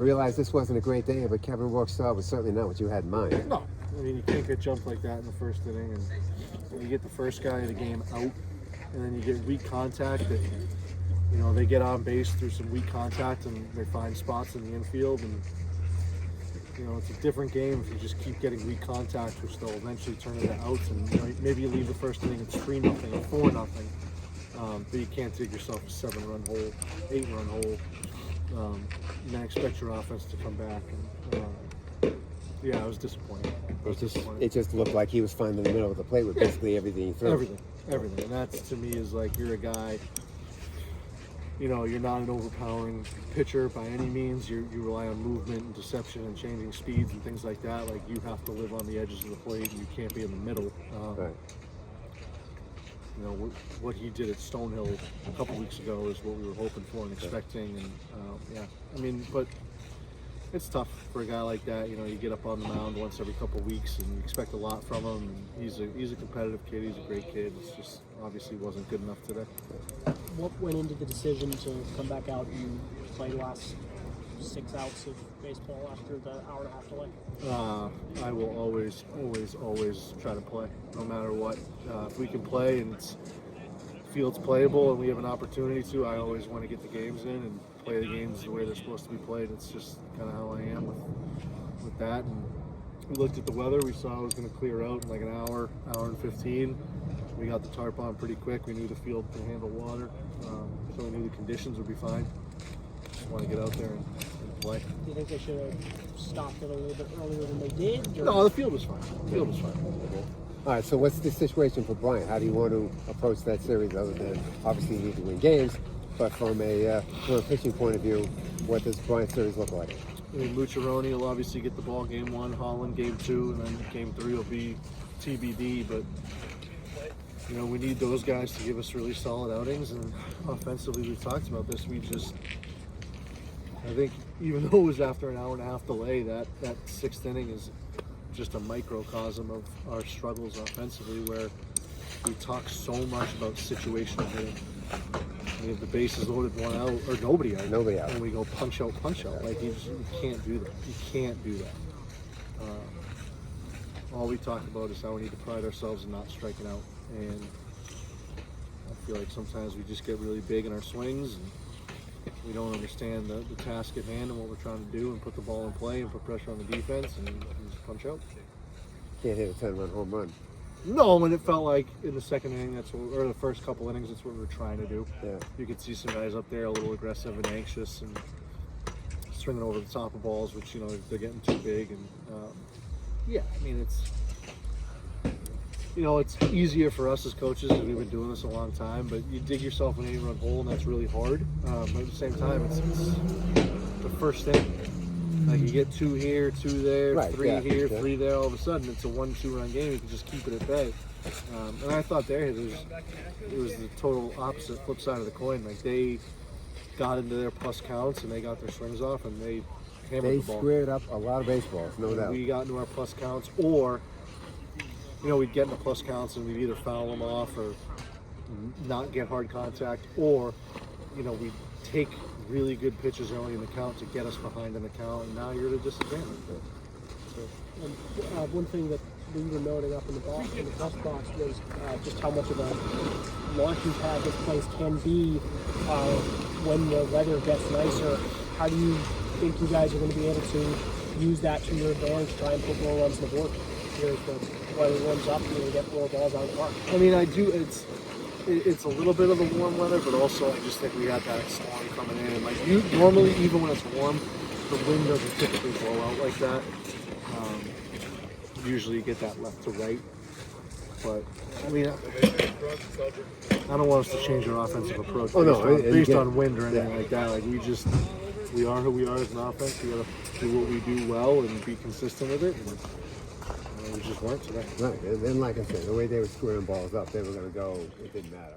realize this wasn't a great day, but Kevin Rourke's style was certainly not what you had in mind. No, I mean, you can't get jumped like that in the first inning, and when you get the first guy of the game out, and then you get weak contact that, you know, they get on base through some weak contact and they find spots in the infield, and you know, it's a different game if you just keep getting weak contact, which they'll eventually turn into outs, and you know, maybe you leave the first inning it's 3-0 or 4-0, but you can't dig yourself a 7-run hole, 8-run hole, and then expect your offense to come back. And yeah, I was disappointed. It just looked like he was finding in the middle of the plate with basically everything he threw. Everything, and that's, to me, is like, you're a guy. You know, you're not an overpowering pitcher by any means. You rely on movement and deception and changing speeds and things like that. Like, you have to live on the edges of the plate, and you can't be in the middle. Right. You know, what he did at Stonehill a couple weeks ago is what we were hoping for and expecting. And yeah, I mean, but it's tough for a guy like that. You know, you get up on the mound once every couple of weeks, and you expect a lot from him. And he's a competitive kid. He's a great kid. It's just obviously wasn't good enough today. What went into the decision to come back out and play the last 6 outs of baseball after the hour and a half delay? I will always try to play, no matter what. If we can play and field's playable and we have an opportunity to, I always want to get the games in and play the games the way they're supposed to be played. It's just kind of how I am with that. And we looked at the weather. We saw it was going to clear out in like an hour and 15. We got the tarp on pretty quick. We knew the field could handle water, so we knew the conditions would be fine. Just want to get out there and play. Do you think they should have stopped it a little bit earlier than they did? Or? No, the field was fine. All right, so what's the situation for Bryant? How do you want to approach that series other than obviously you need to win games, but from a pitching point of view, what does Bryant's series look like? I mean, Mucciarone will obviously get the ball game 1, Holland game 2, and then game 3 will be TBD, but you know, we need those guys to give us really solid outings, and offensively, we've talked about this, I think even though it was after an hour and a half delay, that 6th inning is just a microcosm of our struggles offensively, where we talk so much about situational hitting. We have the bases loaded, 1 out, or nobody out. And we go punch out. Like, you can't do that. You can't do that. All we talk about is how we need to pride ourselves in not striking out. And I feel like sometimes we just get really big in our swings, and we don't understand the task at hand and what we're trying to do, and put the ball in play and put pressure on the defense and just punch out. Can't hit a 10-run home run. No, and it felt like in the second inning, or the first couple innings, that's what we were trying to do. Yeah. You could see some guys up there a little aggressive and anxious and swinging over the top of balls, which, you know, they're getting too big. And yeah, I mean, it's easier for us as coaches because we've been doing this a long time, but you dig yourself an 8-run hole, and that's really hard. But at the same time, it's the first inning. Like, you get 2 here, 2 there, right, 3 here, yeah. 3 there. All of a sudden, it's a 1-2-run game. You can just keep it at bay. And I thought it was the total opposite, flip side of the coin. Like, they got into their plus counts and they got their swings off, and they hammered the ball. They squared up a lot of baseballs, no doubt. We got into our plus counts, or you know, we'd get into plus counts and we'd either foul them off or not get hard contact, or you know, we'd take really good pitches early in the count to get us behind in the count, and now you're at a disadvantage. And one thing that we were noting up in the press box was just how much of a launching pad this place can be when the weather gets nicer. How do you think you guys are going to be able to use that to your advantage, try and put more runs on the board here as the weather warms up and you get more balls out of the park? I mean, I do. It's a little bit of the warm weather, but also I just think we had that storm coming in. And like, normally, even when it's warm, the wind doesn't typically blow out like that. Usually you get that left to right. But, I mean, I don't want us to change our offensive approach based on wind or anything like that. Like, we are who we are as an offense. We got to do what we do well and be consistent with it. And we just weren't today. Right, and like I said, the way they were squaring balls up, they were going to go, it didn't matter.